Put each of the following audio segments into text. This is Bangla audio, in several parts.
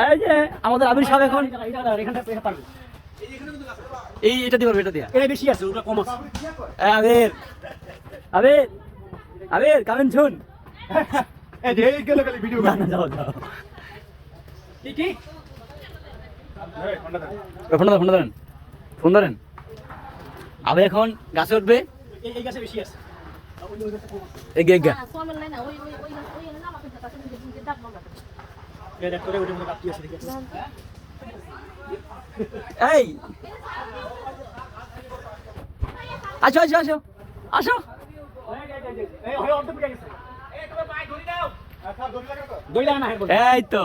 এই যে আমাদের আবির সাহেব এখন এই এটা দিবার এটা দিয়া এটা বেশি আছে ওটা কম আছে আবির আবির আবির কামেন শুন এই যে এই গেল খালি ভিডিও না না যাও যাও কি কি ফোন ধরেন আবির এখন গাছে উঠবে এই গাছে বেশি আছে এগিয়ে এই দেখ করে ওটা মধ্যে কাটতি আছে দেখি এই আসো আসো আসো আসো এই হয় অর্ধ পিটা গেছে এই তুমি পায়ে ধরি দাও আচ্ছা ধরি লাগা তো ধরি লাগা না হের এই তো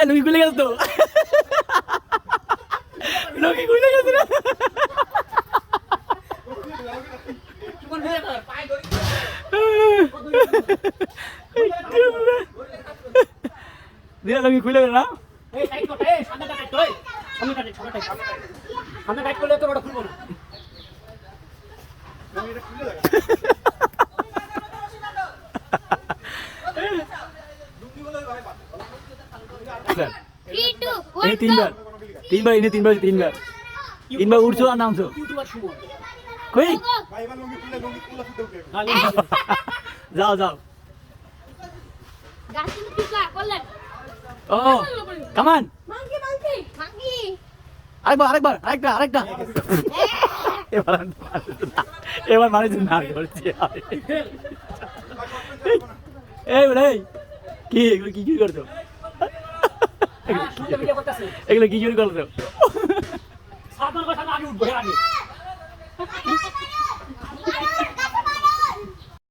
লুঙ্গি খুলে গেছে তো লুঙ্গি খুলে গেছে না লুঙ্গি খুলে গেল না এই টাইট করতে এই সামনেটা টাইট কর সামনেটা টাইট সামনে টাইট করলে তো ওটা খুলবো না এটা খুলে লাগা তিনবার উঠছো আর নামছো কই যাও যাও ও কামান আরেকবার এবার মানুষ না করছে এই বলে কি এগুলো কি করছো এগুলো কি করছো সাধারণ কথা আগে উঠবো আগে